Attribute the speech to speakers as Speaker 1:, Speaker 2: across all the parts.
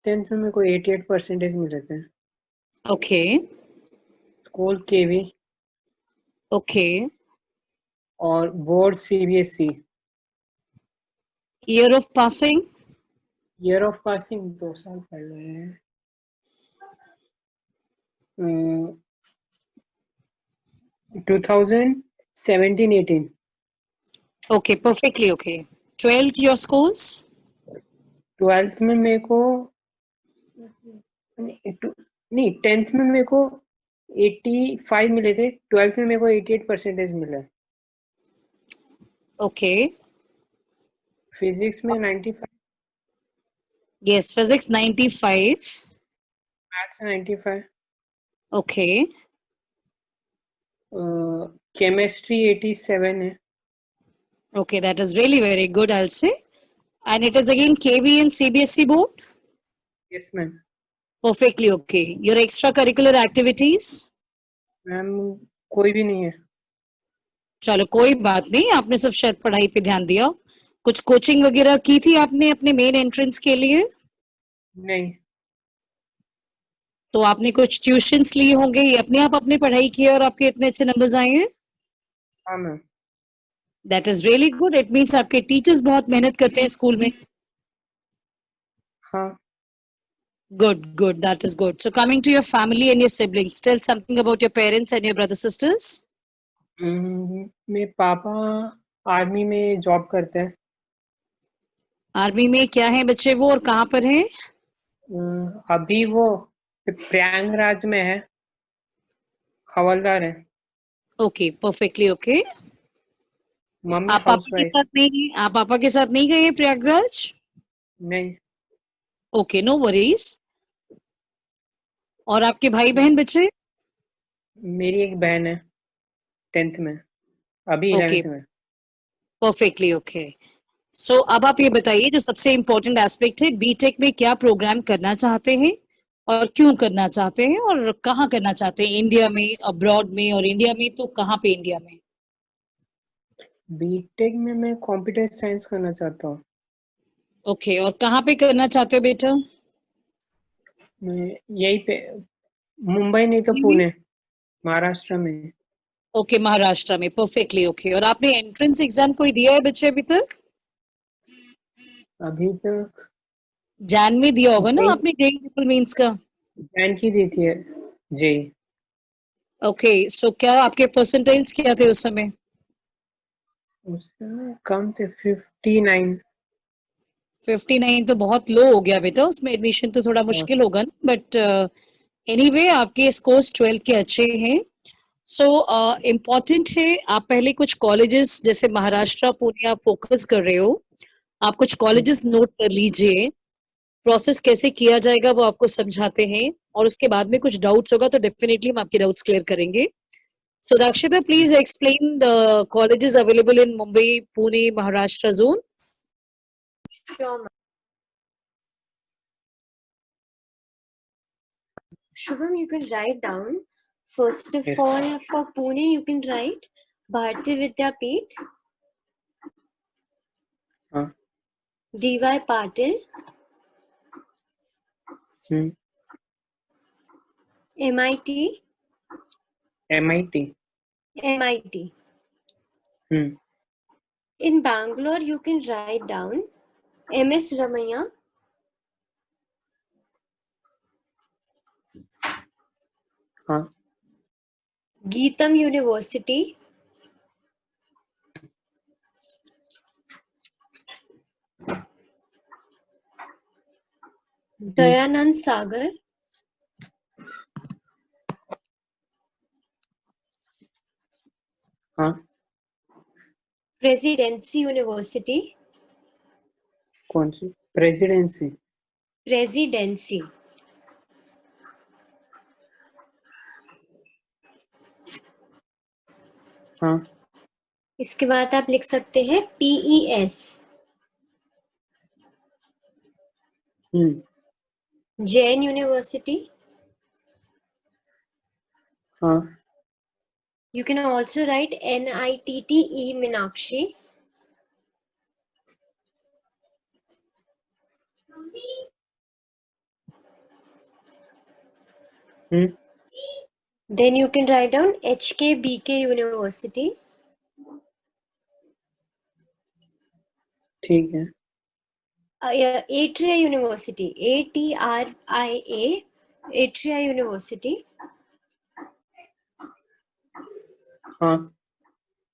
Speaker 1: 10th में मेरे को 88% मिले थे।
Speaker 2: ओके
Speaker 1: स्कूल केवी
Speaker 2: ओके।
Speaker 1: और board CBSE.
Speaker 2: Year of passing?
Speaker 1: Year of passing 2 साल पहले है। 2017-18।
Speaker 2: Okay, perfectly okay. 12th your scores?
Speaker 1: 12th में मेरे को नहीं 10th में मेरे को 85 मिले थे। 12th में मेरे को 88% मिला।
Speaker 2: ओके।
Speaker 1: फिजिक्स में 95,
Speaker 2: yes, physics 95।
Speaker 1: Maths 95,
Speaker 2: okay
Speaker 1: chemistry 87 है।
Speaker 2: okay, that is really very good, I'll say. And it is again KV and CBSE board?
Speaker 1: Yes ma'am.
Speaker 2: Perfectly okay. Your extracurricular activities?
Speaker 1: Ma'am कोई भी नहीं है।
Speaker 2: चलो कोई बात नहीं, आपने सब शायद पढ़ाई पे ध्यान दिया। कुछ कोचिंग वगैरह की थी आपने अपने मेन एंट्रेंस के लिए?
Speaker 1: नहीं।
Speaker 2: तो आपने कुछ ट्यूशंस लिए होंगे, ये अपने आप आपने पढ़ाई की है और आपके इतने अच्छे नंबर्स आए हैं?
Speaker 1: हाँ ma'am.
Speaker 2: That is really good. It means आपके टीचर्स बहुत मेहनत करते हैं स्कूल में।
Speaker 1: हाँ।
Speaker 2: Good, good. That is good. So coming to your family and your siblings, tell something about your parents and your brother sisters.
Speaker 1: मेरे पापा army में जॉब करते हैं।
Speaker 2: आर्मी में क्या है बच्चे वो, और कहाँ पर है?
Speaker 1: अभी वो प्रयागराज में है, हवलदार है।
Speaker 2: Okay, perfectly okay.
Speaker 1: मम्मी
Speaker 2: आप पापा के
Speaker 1: हाउसवाइफ।
Speaker 2: साथ नहीं, आप पापा के साथ नहीं गए प्रयागराज?
Speaker 1: नहीं।
Speaker 2: Okay, no worries. और आपके भाई बहन बच्चे?
Speaker 1: मेरी एक बहन है 10th में, अभी
Speaker 2: ओके,
Speaker 1: 11th में।
Speaker 2: Perfectly okay. सो अब आप ये बताइए, जो सबसे इम्पोर्टेंट एस्पेक्ट है, बीटेक में क्या प्रोग्राम करना चाहते हैं और क्यों करना चाहते हैं और कहाँ करना चाहते हैं, इंडिया में, अब्रॉड में, और इंडिया में तो कहाँ पे इंडिया में?
Speaker 1: बीटेक में मैं कंप्यूटर साइंस करना चाहता हूँ।
Speaker 2: ओके, और कहाँ पे करना चाहते हो बेटा?
Speaker 1: मैं यही पे, मुंबई नहीं तो पुणे, महाराष्ट्र में।
Speaker 2: ओके, महाराष्ट्र में, परफेक्टली ओके। और आपने एंट्रेंस एग्जाम कोई दिया है बच्चे अभी तक?
Speaker 1: अभी तक
Speaker 2: जैन में दिया होगा ना
Speaker 1: जेई
Speaker 2: आपने, जेई ट्रिपल मेंस का?
Speaker 1: जैन की दी थी जेई।
Speaker 2: ओके, सो क्या आपके परसेंटाइल्स क्या थे उस समय?
Speaker 1: उसमें कम थे 59।
Speaker 2: 59 तो बहुत लो हो गया बेटा, उसमें एडमिशन तो थोड़ा मुश्किल होगा ना, बट एनीवे आपके स्कोर्स 12 के अच्छे हैं। सो इम्पॉर्टेंट है, आप पहले कुछ कॉलेजेस जैसे महाराष्ट्र पुणे आप फोकस कर रहे हो, आप कुछ कॉलेजेस नोट कर लीजिए। प्रोसेस कैसे किया जाएगा वो आपको समझाते हैं, और उसके बाद में कुछ डाउट्स होगा तो डेफिनेटली हम आपके डाउट्स क्लियर करेंगे। So Dakshita, please explain the colleges available in Mumbai Pune Maharashtra zone.
Speaker 3: Sure, ma'am. Shubham, you can write down. First of
Speaker 1: Yes.
Speaker 3: all, for Pune, you can write Bharati Vidyapeeth,
Speaker 1: हाँ।
Speaker 3: D.Y. Patil, MIT,
Speaker 1: MIT।
Speaker 3: MIT. In Bangalore, you can write down MS Ramaiah,
Speaker 1: हाँ।
Speaker 3: Geetam University, Dayanand Sagar,
Speaker 1: हाँ।
Speaker 3: Presidency University,
Speaker 1: कौन सी presidency?
Speaker 3: Presidency.
Speaker 1: हाँ।
Speaker 3: इसके बाद आप लिख सकते हैं PES, Jain University.
Speaker 1: हाँ।
Speaker 3: You can also write NITTE Meenakshi. Then you can write down HKBK University.
Speaker 1: ठीक है.
Speaker 3: Atria University, ATRIA, Atria University.
Speaker 1: हाँ.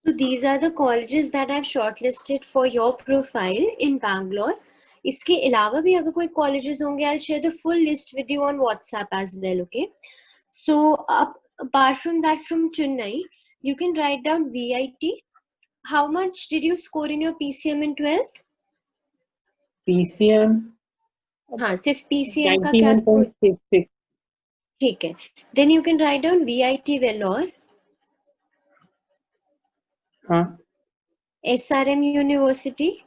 Speaker 3: So these are the colleges that I've shortlisted for your profile in Bangalore. इसके अलावा भी अगर कोई colleges होंगे, I'll share the full list with you on WhatsApp as well, okay? So apart from that, from Chennai, you can write down VIT. How much did you score in your PCM in 12th?
Speaker 1: PCM
Speaker 3: हाँ, सिर्फ PCM का क्या score?
Speaker 1: 91.66.
Speaker 3: ठीक है. Then you can write down VIT Vellore.
Speaker 1: हाँ.
Speaker 3: SRM University.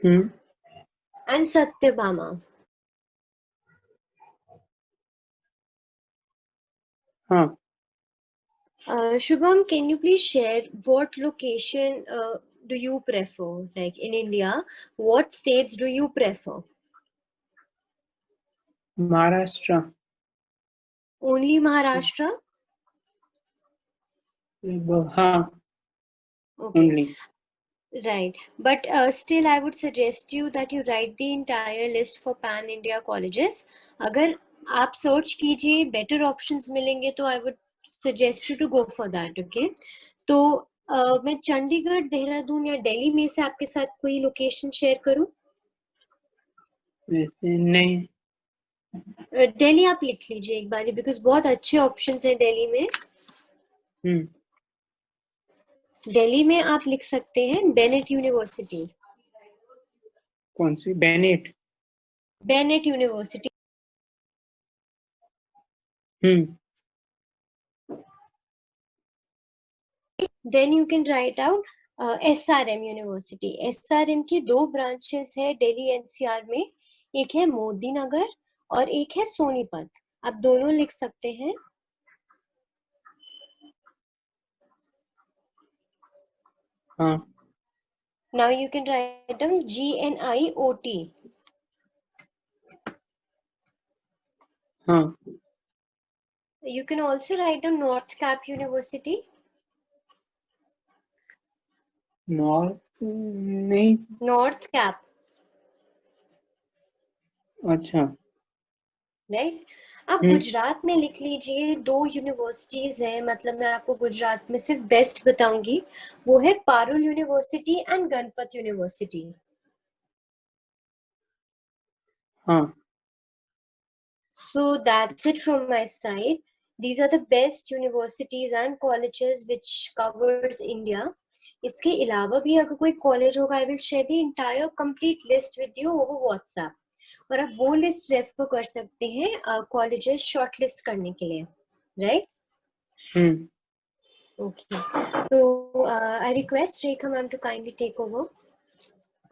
Speaker 3: And Satyabhama.
Speaker 1: हाँ.
Speaker 3: Shubham, can you please share what location do you prefer? Like in India, what states do you prefer?
Speaker 1: Maharashtra.
Speaker 3: Only Maharashtra?
Speaker 1: हाँ.
Speaker 3: Okay.
Speaker 1: Only.
Speaker 3: Right. But still, I would suggest you that you write the entire list for Pan India colleges. अगर आप search कीजिए, better options मिलेंगे तो I would suggest you to go for that. Okay. तो मैं चंडीगढ़, देहरादून या दिल्ली में से आपके साथ कोई लोकेशन शेयर करूं?
Speaker 1: वैसे नहीं.
Speaker 3: दिल्ली आप लिख लीजिए एक बार, बिकॉज बहुत अच्छे ऑप्शंस हैं दिल्ली में. दिल्ली में आप लिख सकते हैं बेनेट यूनिवर्सिटी.
Speaker 1: कौन सी? Bennett.
Speaker 3: Bennett university. Then you can write out SRM university. SRM की 2 ब्रांचेस है दिल्ली NCR में. एक है मोदी नगर और एक है सोनीपत. आप दोनों लिख सकते हैं.
Speaker 1: हाँ.
Speaker 3: Now you can write down GNIOT.
Speaker 1: हाँ.
Speaker 3: You can also write down North Cap University.
Speaker 1: नहीं.
Speaker 3: North Cap.
Speaker 1: अच्छा.
Speaker 3: राइट. आप गुजरात में लिख लीजिए. 2 यूनिवर्सिटीज है, मतलब मैं आपको गुजरात में सिर्फ बेस्ट बताऊंगी. वो है Parul university and Ganpat university.
Speaker 1: हाँ.
Speaker 3: So that's it from my side. These are the best universities and colleges which covers India. इसके अलावा भी अगर कोई कॉलेज होगा, I will share the entire complete list with you over WhatsApp. और आप वो लिस्ट रेफर कर सकते हैं कॉलेजेस शॉर्टलिस्ट करने के लिए. Right. Okay. So I request Rekha ma'am to kindly take over.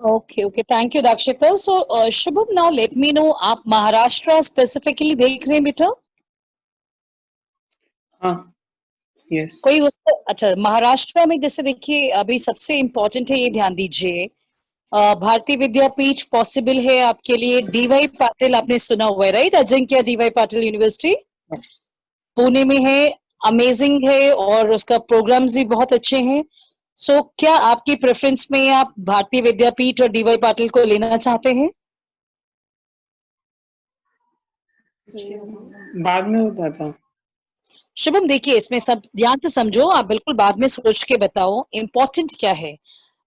Speaker 2: Okay. Thank you, Dakshita. So, Shubham, now let me know, आप महाराष्ट्र specifically देख रहे हैं बेटा?
Speaker 1: हाँ. Yes.
Speaker 2: कोई उसको, अच्छा, महाराष्ट्र में जैसे देखिए, अभी सबसे इम्पोर्टेंट है, ये ध्यान दीजिए, भारतीय विद्यापीठ पॉसिबल है आपके लिए. DY पाटिल आपने सुना हुआ है, right? Ajinkya DY Patil university Pune में है. अमेजिंग है और उसका प्रोग्राम्स भी बहुत अच्छे हैं. सो क्या आपकी प्रेफरेंस में आप भारतीय विद्यापीठ और DY पाटिल को लेना चाहते हैं?
Speaker 1: बाद में होता था.
Speaker 2: शुभम, देखिए, इसमें सब ध्यान से समझो, आप बिल्कुल बाद में सोच के बताओ. इम्पोर्टेंट क्या है?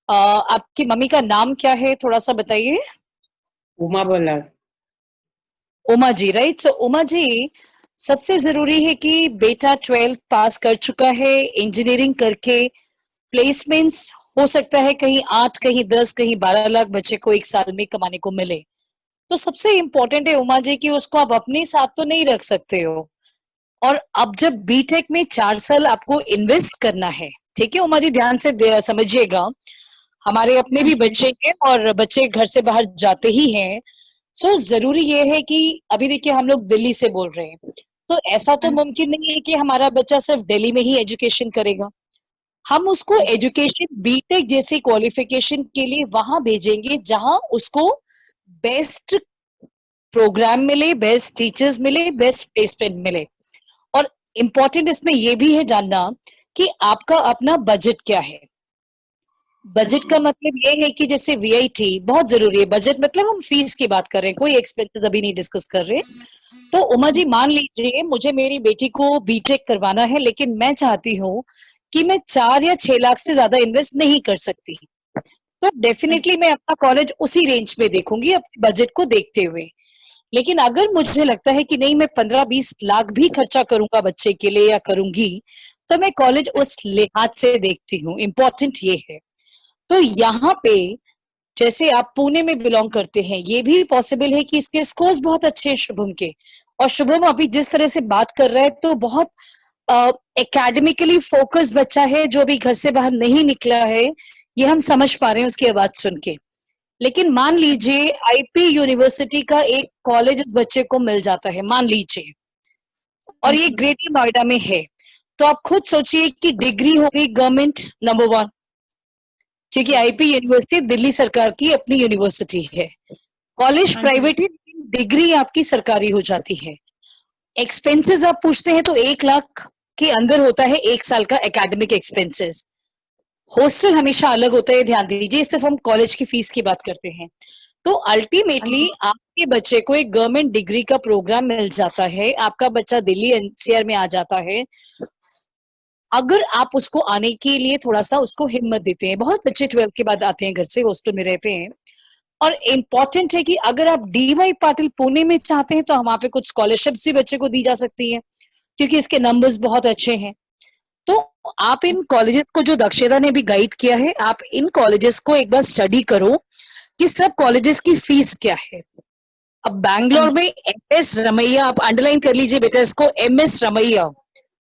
Speaker 2: आपकी मम्मी का नाम क्या है, थोड़ा सा बताइए.
Speaker 1: उमा बल्लाल.
Speaker 2: उमा जी, राइट? सो उमा जी, सबसे जरूरी है कि बेटा 12th पास कर चुका है, इंजीनियरिंग करके प्लेसमेंट्स हो सकता है कहीं 8, कहीं 10, कहीं 12 लाख बच्चे को एक साल में कमाने को मिले. तो सबसे इम्पोर्टेंट है उमा जी कि उसको आप अपने साथ तो नहीं रख सकते हो. और अब जब बीटेक में 4 साल आपको इन्वेस्ट करना है, ठीक है उमा जी, ध्यान से समझिएगा. हमारे अपने भी बच्चे हैं और बच्चे घर से बाहर जाते ही हैं. सो जरूरी ये है कि अभी देखिए, हम लोग दिल्ली से बोल रहे हैं, तो ऐसा तो मुमकिन नहीं है कि हमारा बच्चा सिर्फ दिल्ली में ही एजुकेशन करेगा. हम उसको एजुकेशन बीटेक जैसी क्वालिफिकेशन के लिए वहां भेजेंगे जहां उसको बेस्ट प्रोग्राम मिले, बेस्ट टीचर्स मिले, बेस्ट प्लेसमेंट मिले। और इम्पोर्टेंट इसमें ये भी है जानना कि आपका अपना बजट क्या है। बजट का मतलब ये है कि जैसे वीआईटी बहुत जरूरी है। बजट मतलब हम फीस की बात कर रहे हैं, कोई एक्सपेंसेस अभी नहीं डिस्कस कर रहे। तो उमा जी मान लीजिए मुझे मेरी बेटी को बीटेक करवाना है, लेकिन मैं चाहती हूँ कि मैं 4 या 6 लाख से ज्यादा इन्वेस्ट नहीं कर सकती, तो डेफिनेटली मैं अपना कॉलेज उसी रेंज में देखूंगी अपने बजट को देखते हुए। लेकिन अगर मुझे लगता है कि नहीं मैं 15-20 लाख भी खर्चा करूंगा बच्चे के लिए या करूंगी, तो मैं कॉलेज उस लिहाज से देखती हूँ। इम्पोर्टेंट ये है। तो यहाँ पे जैसे आप पुणे में बिलोंग करते हैं, ये भी पॉसिबल है कि इसके स्कोर्स बहुत अच्छे हैं शुभम के। और शुभम अभी जिस तरह से बात कर रहा है तो बहुत एकेडमिकली फोकस्ड बच्चा है, जो अभी घर से बाहर नहीं निकला है, ये हम समझ पा रहे हैं उसकी आवाज सुन के। लेकिन मान लीजिए आईपी यूनिवर्सिटी का एक कॉलेज उस बच्चे को मिल जाता है, मान लीजिए, और ये ग्रेटर नोएडा में है, तो आप खुद सोचिए कि डिग्री हो गई गवर्नमेंट नंबर 1, क्योंकि आईपी यूनिवर्सिटी दिल्ली सरकार की अपनी यूनिवर्सिटी है। कॉलेज प्राइवेट है, डिग्री आपकी सरकारी हो जाती है। एक्सपेंसेस आप पूछते हैं तो 1 लाख के अंदर होता है 1 साल का एकेडमिक एक्सपेंसेस। हॉस्टल हमेशा अलग होता है, ध्यान दीजिए, सिर्फ हम कॉलेज की फीस की बात करते हैं। तो अल्टीमेटली आपके बच्चे को एक गवर्नमेंट डिग्री का प्रोग्राम मिल जाता है, आपका बच्चा दिल्ली एनसीआर में आ जाता है, अगर आप उसको आने के लिए थोड़ा सा उसको हिम्मत देते हैं। बहुत बच्चे 12th के बाद आते हैं घर से, हॉस्टल में रहते हैं। और इम्पॉर्टेंट है कि अगर आप डीवाई पाटिल पुणे में चाहते हैं तो वहां पे कुछ स्कॉलरशिप्स भी बच्चे को दी जा सकती है, क्योंकि इसके नंबर्स बहुत अच्छे हैं। तो आप इन कॉलेजेस को, जो दक्षता ने भी गाइड किया है, आप इन कॉलेजेस को एक बार स्टडी करो कि सब कॉलेजेस की फीस क्या है। अब बैंगलोर में एमएस रमैया, आप अंडरलाइन कर लीजिए बेटा इसको, एमएस रमैया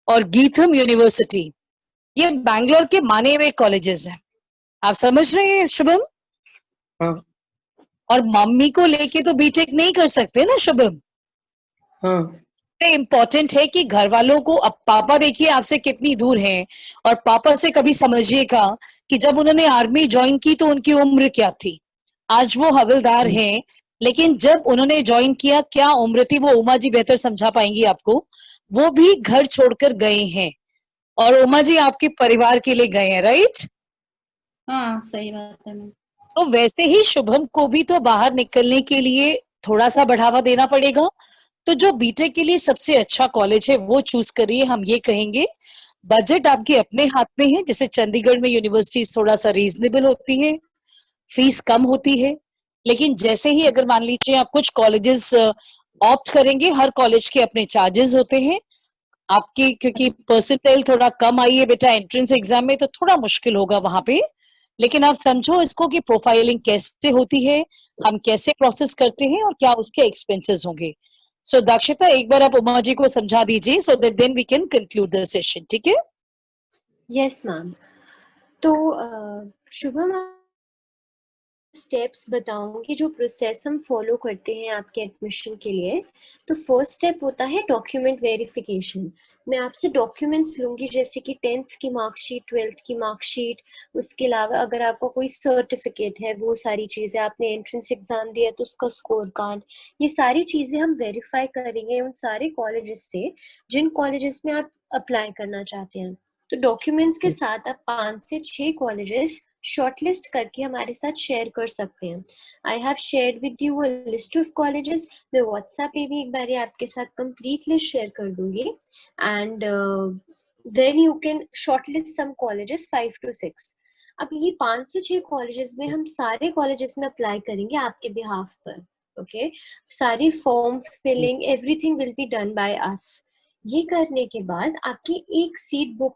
Speaker 2: और गीथम यूनिवर्सिटी, ये बैंगलोर के माने हुए कॉलेजेस हैं। आप समझ रहे हैं शुभम?
Speaker 1: हाँ
Speaker 2: और मम्मी को लेके तो बीटेक नहीं कर सकते ना शुभम।
Speaker 1: हाँ
Speaker 2: इम्पोर्टेंट है कि घर वालों को, अब पापा देखिए आपसे कितनी दूर हैं, और पापा से कभी समझिएगा कि जब उन्होंने आर्मी ज्वाइन की तो उनकी उम्र क्या थी। आज वो हवलदार हैं, लेकिन जब उन्होंने ज्वाइन किया क्या उम्र थी वो उमा जी बेहतर समझा पाएंगी आपको। वो भी घर छोड़कर गए हैं, और उमा जी आपके परिवार के लिए गए हैं, राइट?
Speaker 4: हाँ सही बात है मैम।
Speaker 2: तो वैसे ही शुभम को भी तो बाहर निकलने के लिए थोड़ा सा बढ़ावा देना पड़ेगा। तो जो बीटेक के लिए सबसे अच्छा कॉलेज है वो चूज करिए, हम ये कहेंगे। बजट आपके अपने हाथ में है, जैसे चंडीगढ़ में यूनिवर्सिटीज थोड़ा सा रीजनेबल होती है, फीस कम होती है। लेकिन जैसे ही अगर मान लीजिए आप कुछ कॉलेजेस ऑप्ट करेंगे, हर कॉलेज के अपने चार्जेस होते हैं आपकी, क्योंकि परसेंटाइल थोड़ा कम आई है बेटा एंट्रेंस एग्जाम में, तो थोड़ा मुश्किल होगा वहां पे। लेकिन आप समझो इसको कि प्रोफाइलिंग कैसे होती है, हम कैसे प्रोसेस करते हैं, और क्या उसके एक्सपेंसेस होंगे। सो दक्षता एक बार आप उमा जी को समझा दीजिए, so that then we can conclude the session, ठीक है?
Speaker 3: Yes ma'am. तो शुभम स्टेप्स बताऊंगी जो प्रोसेस हम फॉलो करते हैं आपके एडमिशन के लिए। तो फर्स्ट स्टेप होता है डॉक्यूमेंट वेरिफिकेशन। मैं आपसे डॉक्यूमेंट्स लूंगी, जैसे कि 10th की मार्कशीट, 12th की मार्कशीट, उसके अलावा अगर आपका कोई सर्टिफिकेट है, वो सारी चीज़ें, आपने एंट्रेंस एग्जाम दिया तो उसका स्कोर कार्ड, ये सारी चीज़ें हम वेरीफाई करेंगे उन सारे कॉलेजेस से जिन कॉलेजेस में आप अप्लाई करना चाहते हैं। तो डॉक्यूमेंट्स के साथ आप 5 से 6 कॉलेजेस शॉर्टलिस्ट करके हमारे साथ शेयर कर सकते हैं। I have shared with you a list of colleges. मैं व्हाट्सएप पे भी एक बार आपके साथ कंप्लीट लिस्ट शेयर कर दूंगी, and then you can shortlist some colleges 5 to 6। अब ये 5 से 6 कॉलेजेस में हम सारे कॉलेजेस में अप्लाई करेंगे आपके बिहाफ पर। ओके, सारी form filling everything will be done by us. ये करने के बाद आपकी एक सीट बुक